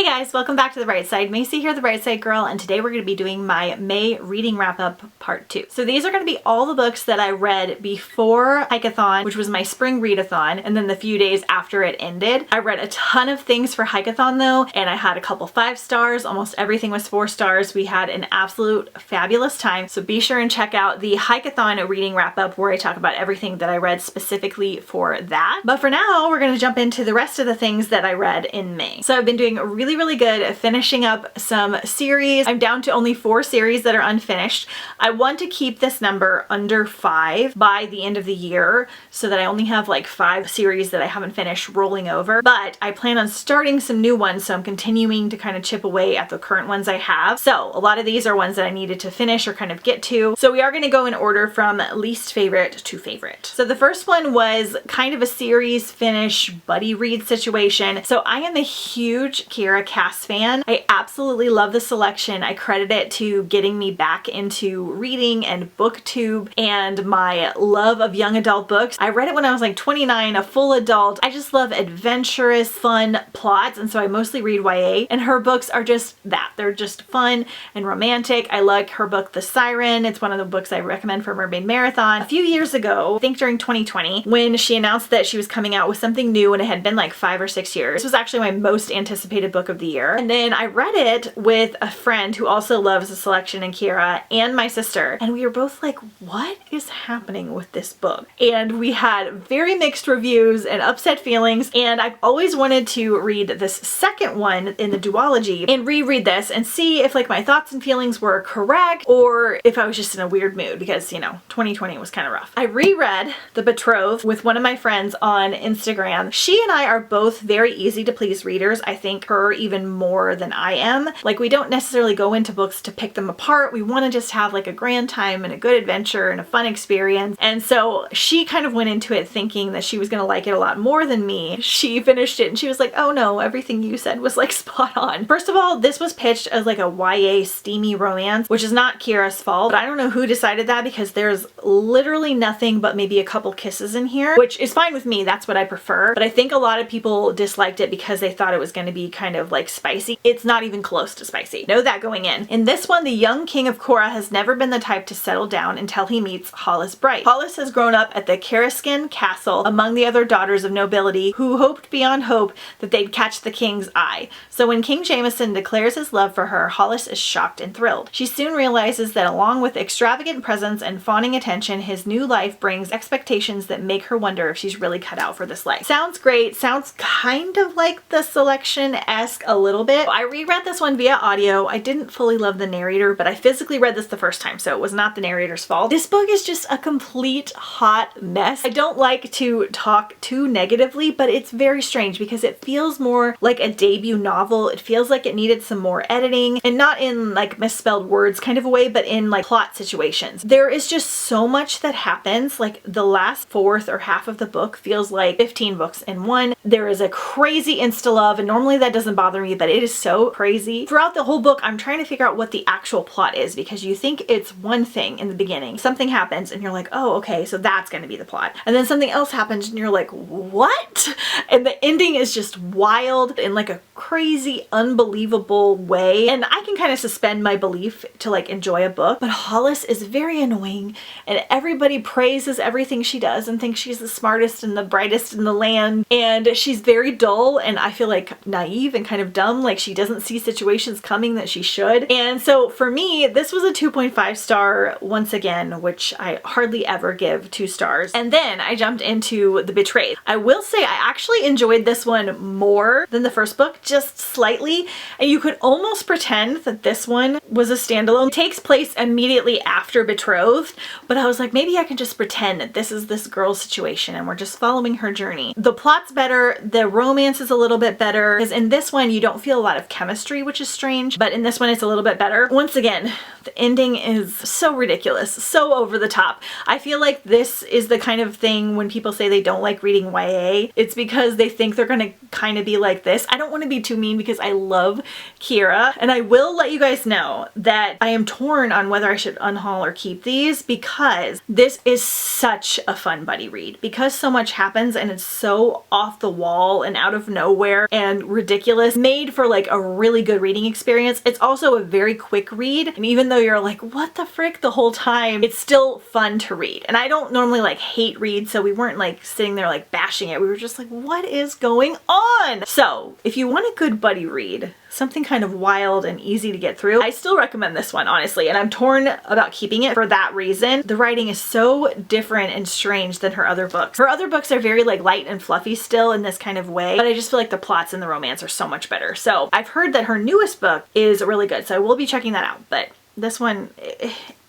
guys, welcome back to The Bright Side. Macy here, The Bright Side Girl, and today we're going to be doing my May reading wrap-up part 2. So these are going to be all the books that I read before Hikeathon, which was my spring readathon, and then the few days after it ended. I read a ton of things for Hikeathon though, and I had a couple 5 stars, almost everything was 4 stars. We had an absolute fabulous time, so be sure and check out the Hikeathon reading wrap-up where I talk about everything that I read specifically for that. But for now, we're going to jump into the rest of the things that I read in May. So I've been doing really good at finishing up some series. I'm down to only 4 series that are unfinished. I want to keep this number under 5 by the end of the year so that I only have like 5 series that I haven't finished rolling over, but I plan on starting some new ones, so I'm continuing to kind of chip away at the current ones I have. So a lot of these are ones that I needed to finish or kind of get to. So we are going to go in order from least favorite to favorite. So the first one was kind of a series finish buddy read situation. So I am a huge Kiera Cass fan. I absolutely love the selection. I credit it to getting me back into reading and booktube and my love of young adult books. I read it when I was like 29, a full adult. I just love adventurous, fun plots, and so I mostly read YA, and her books are just that. They're just fun and romantic. I like her book, The Siren. It's one of the books I recommend for Mermaid Marathon. A few years ago, I think during 2020, when she announced that she was coming out with something new, and it had been like 5 or 6 years. This was actually my most anticipated book of the year. And then I read it with a friend who also loves the selection and Kiera and my sister, and we were both like, what is happening with this book? And we had very mixed reviews and upset feelings, and I've always wanted to read this second one in the duology and reread this and see if like my thoughts and feelings were correct or if I was just in a weird mood because, you know, 2020 was kind of rough. I reread The Betrothed with one of my friends on Instagram. She and I are both very easy to please readers. I think her even more than I am. Like, we don't necessarily go into books to pick them apart. We want to just have like a grand time and a good adventure and a fun experience. And so she kind of went into it thinking that she was going to like it a lot more than me. She finished it and she was like, oh no, everything you said was like spot on. First of all, this was pitched as like a YA steamy romance, which is not Kiera's fault, but I don't know who decided that because there's literally nothing but maybe a couple kisses in here, which is fine with me. That's what I prefer. But I think a lot of people disliked it because they thought it was going to be kind of like spicy. It's not even close to spicy. Know that going in. In this one, the young king of Korra has never been the type to settle down until he meets Hollis Bright. Hollis has grown up at the Karaskin Castle among the other daughters of nobility who hoped beyond hope that they'd catch the king's eye. So when King Jameson declares his love for her, Hollis is shocked and thrilled. She soon realizes that along with extravagant presents and fawning attention, his new life brings expectations that make her wonder if she's really cut out for this life. Sounds great. Sounds kind of like the selection-esque a little bit. I reread this one via audio. I didn't fully love the narrator, but I physically read this the first time, so it was not the narrator's fault. This book is just a complete hot mess. I don't like to talk too negatively, but it's very strange because it feels more like a debut novel. It feels like it needed some more editing, and not in like misspelled words kind of a way, but in like plot situations. There is just so much that happens. Like the last fourth or half of the book feels like 15 books in one. There is a crazy insta-love, and normally that doesn't bother me, but it is so crazy. Throughout the whole book, I'm trying to figure out what the actual plot is because you think it's one thing in the beginning. Something happens and you're like, oh, okay, so that's going to be the plot. And then something else happens and you're like, what? And the ending is just wild in like a crazy, unbelievable way. And I can kind of suspend my belief to like enjoy a book, but Hollis is very annoying and everybody praises everything she does and thinks she's the smartest and the brightest in the land. And she's very dull and I feel like naive and kind of dumb, like she doesn't see situations coming that she should. And so for me, this was a 2.5 star once again, which I hardly ever give 2 stars. And then I jumped into The Betrayed. I will say I actually enjoyed this one more than the first book, just slightly. And you could almost pretend that this one was a standalone. It takes place immediately after Betrothed, but I was like, maybe I can just pretend that this is this girl's situation and we're just following her journey. The plot's better, the romance is a little bit better, because in this one you don't feel a lot of chemistry, which is strange, but in this one it's a little bit better. Once again, the ending is so ridiculous, so over the top. I feel like this is the kind of thing when people say they don't like reading YA, it's because they think they're gonna kind of be like this. I don't want to be too mean because I love Kiera, and I will let you guys know that I am torn on whether I should unhaul or keep these because this is such a fun buddy read. Because so much happens and it's so off the wall and out of nowhere and ridiculous made for like a really good reading experience. It's also a very quick read, and even though you're like, what the frick the whole time, it's still fun to read. And I don't normally like hate read, so we weren't like sitting there like bashing it. We were just like, what is going on? So if you want a good buddy read, something kind of wild and easy to get through, I still recommend this one, honestly, and I'm torn about keeping it for that reason. The writing is so different and strange than her other books. Her other books are very like light and fluffy still in this kind of way, but I just feel like the plots and the romance are so much better. So I've heard that her newest book is really good, so I will be checking that out, but this one,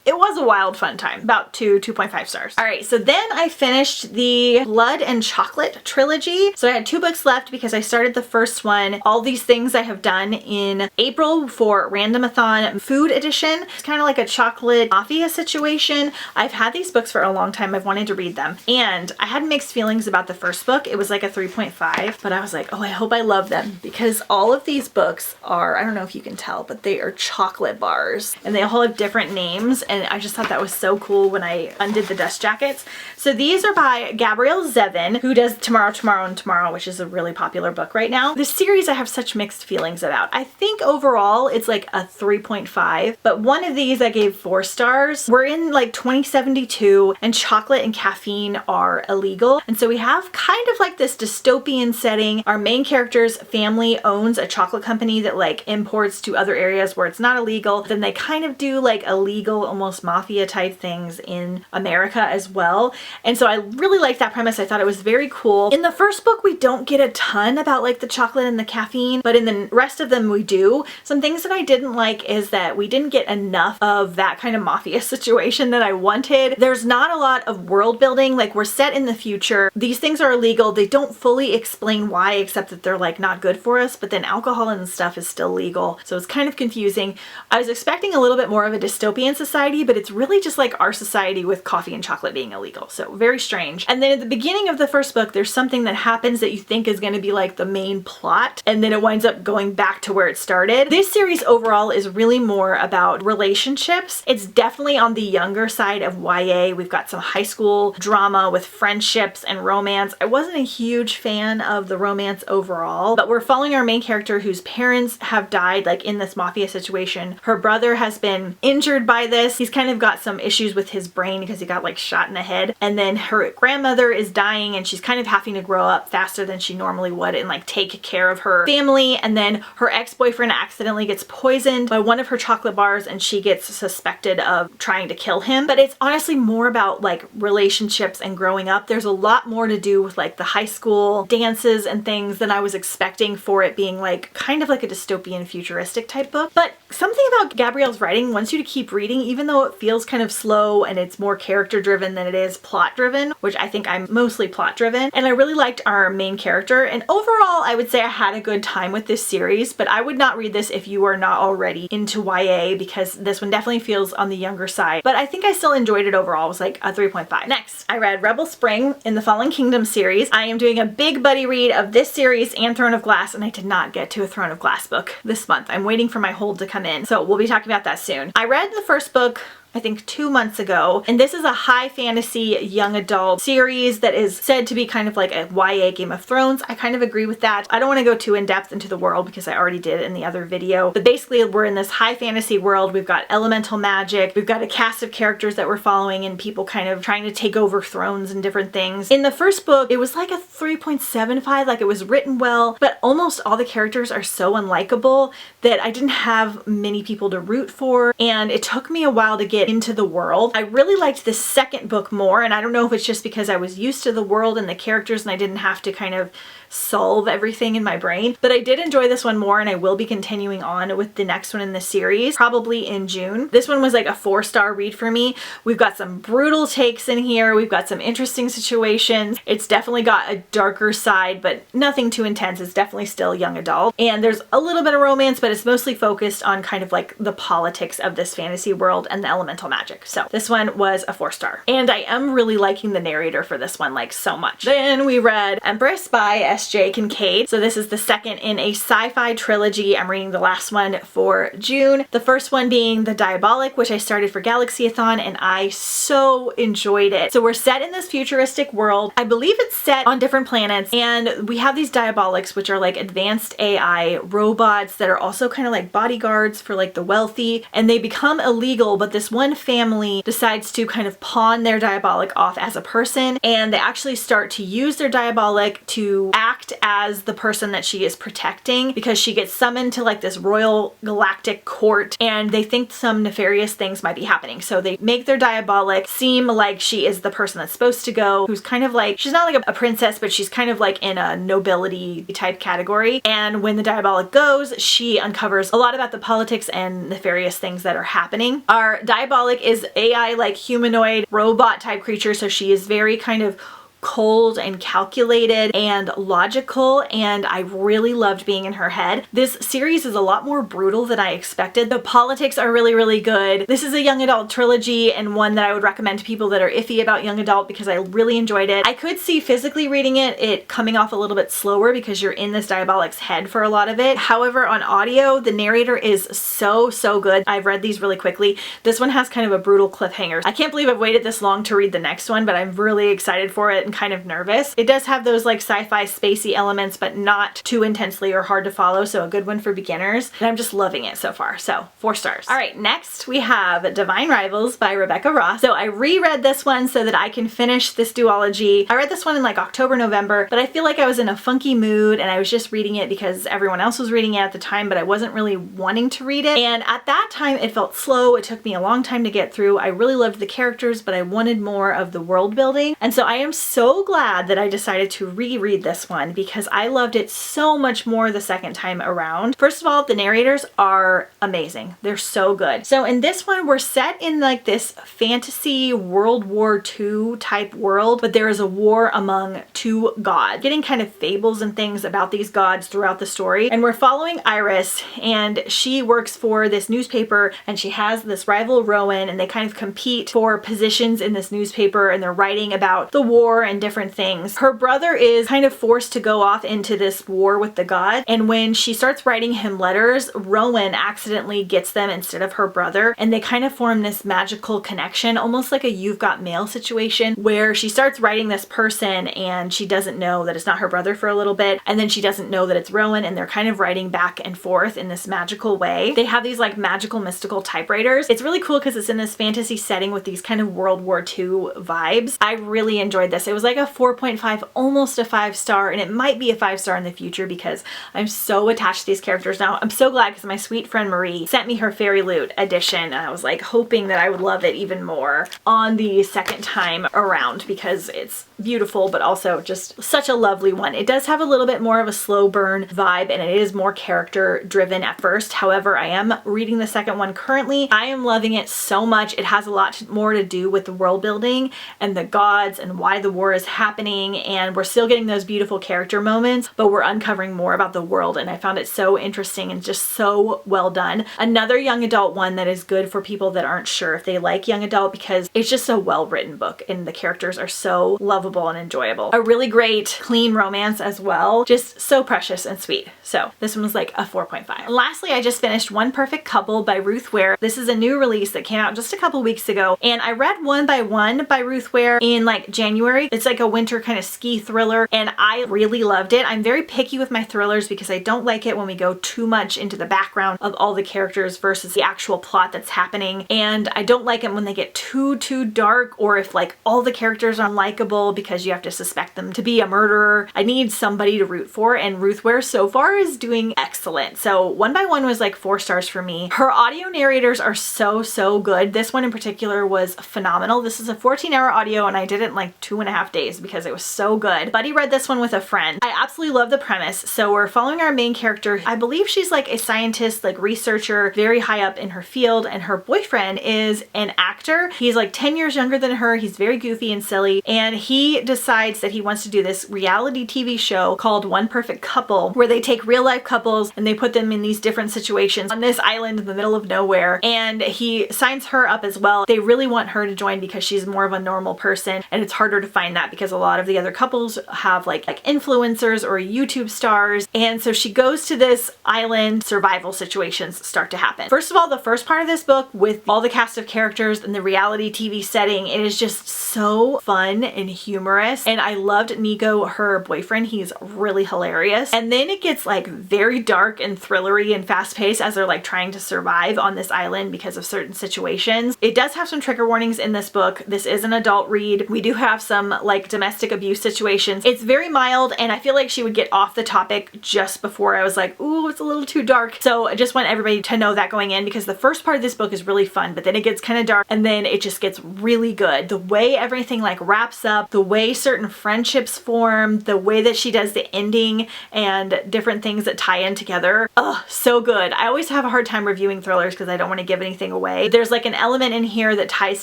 it was a wild fun time. About 2.5 stars. All right, so then I finished the Blood and Chocolate trilogy. So I had 2 books left because I started the first one, All These Things I Have Done, in April for Randomathon Food Edition. It's kind of like a chocolate mafia situation. I've had these books for a long time. I've wanted to read them. And I had mixed feelings about the first book. It was like a 3.5, but I was like, oh, I hope I love them, because all of these books are, I don't know if you can tell, but they are chocolate bars and they all have different names. And I just thought that was so cool when I undid the dust jackets. So these are by Gabrielle Zevin, who does Tomorrow, Tomorrow, and Tomorrow, which is a really popular book right now. This series I have such mixed feelings about. I think overall it's like a 3.5, but one of these I gave 4 stars. We're in like 2072 and chocolate and caffeine are illegal. And so we have kind of like this dystopian setting. Our main character's family owns a chocolate company that like imports to other areas where it's not illegal. Then they kind of do like illegal, almost mafia type things in America as well. And so I really liked that premise. I thought it was very cool. In the first book, we don't get a ton about like the chocolate and the caffeine, but in the rest of them we do. Some things that I didn't like is that we didn't get enough of that kind of mafia situation that I wanted. There's not a lot of world building. Like, we're set in the future. These things are illegal. They don't fully explain why, except that they're like not good for us, but then alcohol and stuff is still legal. So it's kind of confusing. I was expecting a little bit more of a dystopian society, but it's really just like our society with coffee and chocolate being illegal. So very strange. And then at the beginning of the first book, there's something that happens that you think is going to be like the main plot, and then it winds up going back to where it started. This series overall is really more about relationships. It's definitely on the younger side of YA. We've got some high school drama with friendships and romance. I wasn't a huge fan of the romance overall, but we're following our main character whose parents have died like in this mafia situation. Her brother has been injured by this. He's kind of got some issues with his brain because he got like shot in the head. And then her grandmother is dying and she's kind of having to grow up faster than she normally would and like take care of her family. And then her ex-boyfriend accidentally gets poisoned by one of her chocolate bars and she gets suspected of trying to kill him. But it's honestly more about like relationships and growing up. There's a lot more to do with like the high school dances and things than I was expecting for it being like kind of like a dystopian futuristic type book. But something about Gabrielle's writing wants you to keep reading, even though it feels kind of slow and it's more character driven than it is plot driven, which I think I'm mostly plot driven. And I really liked our main character. And overall, I would say I had a good time with this series, but I would not read this if you are not already into YA, because this one definitely feels on the younger side. But I think I still enjoyed it overall. It was like a 3.5. Next, I read Rebel Spring in the Fallen Kingdom series. I am doing a big buddy read of this series and Throne of Glass, and I did not get to a Throne of Glass book this month. I'm waiting for my hold to come in, so we'll be talking about that soon. I read the first book I think 2 months ago, and this is a high fantasy young adult series that is said to be kind of like a YA Game of Thrones. I kind of agree with that. I don't want to go too in depth into the world because I already did in the other video, but basically we're in this high fantasy world. We've got elemental magic, we've got a cast of characters that we're following and people kind of trying to take over thrones and different things. In the first book, it was like a 3.75, like it was written well, but almost all the characters are so unlikable that I didn't have many people to root for, and it took me a while to get into the world. I really liked the second book more, and I don't know if it's just because I was used to the world and the characters and I didn't have to kind of solve everything in my brain, but I did enjoy this one more, and I will be continuing on with the next one in the series probably in June. This one was like a 4-star read for me. We've got some brutal takes in here, we've got some interesting situations. It's definitely got a darker side, but nothing too intense. It's definitely still young adult, and there's a little bit of romance, but it's mostly focused on kind of like the politics of this fantasy world and the elemental magic. So this one was a 4-star, and I am really liking the narrator for this one like so much. Then we read Empress by S.J. Kincaid. So this is the second in a sci-fi trilogy. I'm reading the last one for June. The first one being The Diabolic, which I started for Galaxyathon, and I so enjoyed it. So we're set in this futuristic world. I believe it's set on different planets, and we have these Diabolics, which are like advanced AI robots that are also kind of like bodyguards for like the wealthy, and they become illegal, but this one family decides to kind of pawn their Diabolic off as a person, and they actually start to use their Diabolic to act as the person that she is protecting, because she gets summoned to like this royal galactic court, and they think some nefarious things might be happening. So they make their Diabolic seem like she is the person that's supposed to go, who's kind of like, she's not like a princess, but she's kind of like in a nobility type category. And when the Diabolic goes, she uncovers a lot about the politics and nefarious things that are happening. Our Diabolic is AI like humanoid robot type creature, so she is very kind of cold and calculated and logical, and I really loved being in her head. This series is a lot more brutal than I expected. The politics are really, really good. This is a young adult trilogy, and one that I would recommend to people that are iffy about young adult, because I really enjoyed it. I could see physically reading it coming off a little bit slower because you're in this Diabolic's head for a lot of it. However, on audio, the narrator is so good. I've read these really quickly. This one has kind of a brutal cliffhanger. I can't believe I've waited this long to read the next one, but I'm really excited for it and kind of nervous. It does have those like sci-fi spacey elements, but not too intensely or hard to follow, so a good one for beginners. And I'm just loving it so far, so 4 stars. All right, next we have Divine Rivals by Rebecca Ross. So I reread this one so that I can finish this duology. I read this one in like October, November, but I feel like I was in a funky mood and I was just reading it because everyone else was reading it at the time, but I wasn't really wanting to read it. And at that time it felt slow. It took me a long time to get through. I really loved the characters, but I wanted more of the world building. And so I am so glad that I decided to reread this one because I loved it so much more the second time around. First of all, the narrators are amazing. They're so good. So in this one, we're set in like this fantasy World War II type world, but there is a war among 2 gods, getting kind of fables and things about these gods throughout the story. And we're following Iris, and she works for this newspaper, and she has this rival Rowan, and they kind of compete for positions in this newspaper, and they're writing about the war and different things. Her brother is kind of forced to go off into this war with the god, and when she starts writing him letters, Rowan accidentally gets them instead of her brother, and they kind of form this magical connection, almost like a You've Got Mail situation, where she starts writing this person and she doesn't know that it's not her brother for a little bit, and then she doesn't know that it's Rowan, and they're kind of writing back and forth in this magical way. They have these like magical mystical typewriters. It's really cool because it's in this fantasy setting with these kind of World War II vibes. I really enjoyed this. It was like a 4.5, almost a 5-star, and it might be a 5-star in the future because I'm so attached to these characters now. I'm so glad because my sweet friend Marie sent me her Fairy Loot edition, and I was like hoping that I would love it even more on the second time around because it's beautiful, but also just such a lovely one. It does have a little bit more of a slow burn vibe, and it is more character driven at first. However, I am reading the second one currently. I am loving it so much. It has a lot more to do with the world building and the gods and why the war is happening, and we're still getting those beautiful character moments, but we're uncovering more about the world, and I found it so interesting and just so well done. Another young adult one that is good for people that aren't sure if they like young adult because it's just a well-written book and the characters are so lovable and enjoyable. A really great clean romance as well, just so precious and sweet. So this one was like a 4.5. Lastly, I just finished One Perfect Couple by Ruth Ware. This is a new release that came out just a couple weeks ago, and I read One by One by Ruth Ware in like January. It's like a winter kind of ski thriller, and I really loved it. I'm very picky with my thrillers because I don't like it when we go too much into the background of all the characters versus the actual plot that's happening, and I don't like it when they get too dark, or if like all the characters are unlikable because you have to suspect them to be a murderer. I need somebody to root for, and Ruth Ware so far is doing excellent. So One by One was like 4 stars for me. Her audio narrators are so good. This one in particular was phenomenal. This is a 14-hour audio, and I did it in like 2.5 days because it was so good. Buddy read this one with a friend. I absolutely love the premise. So we're following our main character. I believe she's like a scientist, like researcher, very high up in her field, and her boyfriend is an actor. He's like 10 years younger than her. He's very goofy and silly, and he decides that he wants to do this reality TV show called One Perfect Couple, where they take real life couples and they put them in these different situations on this island in the middle of nowhere, and he signs her up as well. They really want her to join because she's more of a normal person and it's harder to find behind that because a lot of the other couples have like influencers or YouTube stars. And so she goes to this island, survival situations start to happen. First of all, the first part of this book with all the cast of characters and the reality TV setting, it is just so fun and humorous. And I loved Nico, her boyfriend. He's really hilarious. And then it gets like very dark and thrillery and fast paced as they're like trying to survive on this island because of certain situations. It does have some trigger warnings in this book. This is an adult read. We do have some like domestic abuse situations. It's very mild, and I feel like she would get off the topic just before I was like, ooh, it's a little too dark. So I just want everybody to know that going in, because the first part of this book is really fun, but then it gets kind of dark and then it just gets really good. The way everything like wraps up, the way certain friendships form, the way that she does the ending and different things that tie in together. Oh, so good. I always have a hard time reviewing thrillers because I don't want to give anything away. There's like an element in here that ties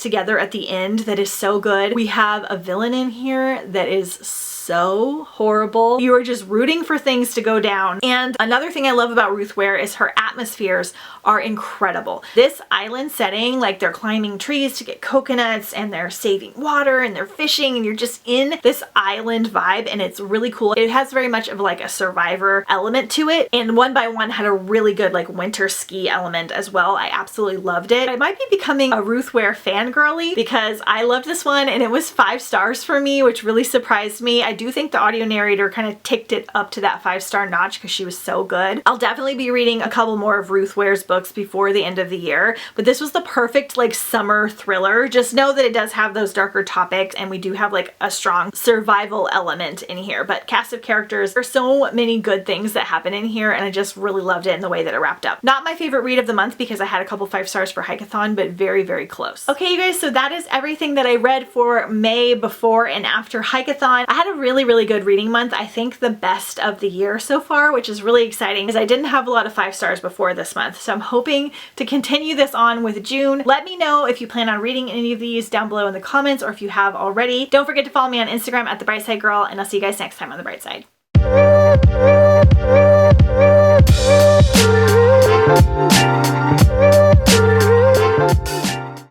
together at the end that is so good. We have a villain in here that is so horrible. You are just rooting for things to go down. And another thing I love about Ruth Ware is her atmospheres are incredible. This island setting, like they're climbing trees to get coconuts and they're saving water and they're fishing and you're just in this island vibe, and it's really cool. It has very much of like a survivor element to it, and One by One had a really good like winter ski element as well. I absolutely loved it. I might be becoming a Ruth Ware fangirly because I loved this one and it was 5 stars for me, which really surprised me. I do think the audio narrator kind of ticked it up to that 5-star notch because she was so good. I'll definitely be reading a couple more of Ruth Ware's books before the end of the year, but this was the perfect like summer thriller. Just know that it does have those darker topics and we do have like a strong survival element in here, but cast of characters, there's so many good things that happen in here and I just really loved it in the way that it wrapped up. Not my favorite read of the month because I had a couple 5 stars for Hikeathon, but very, very close. Okay, you guys, so that is everything that I read for May before and after Hikeathon. I had a really good reading month. I think the best of the year so far, which is really exciting because I didn't have a lot of 5 stars before this month. So I'm hoping to continue this on with June. Let me know if you plan on reading any of these down below in the comments or if you have already. Don't forget to follow me on Instagram at The Bright Side Girl, and I'll see you guys next time on The Bright Side.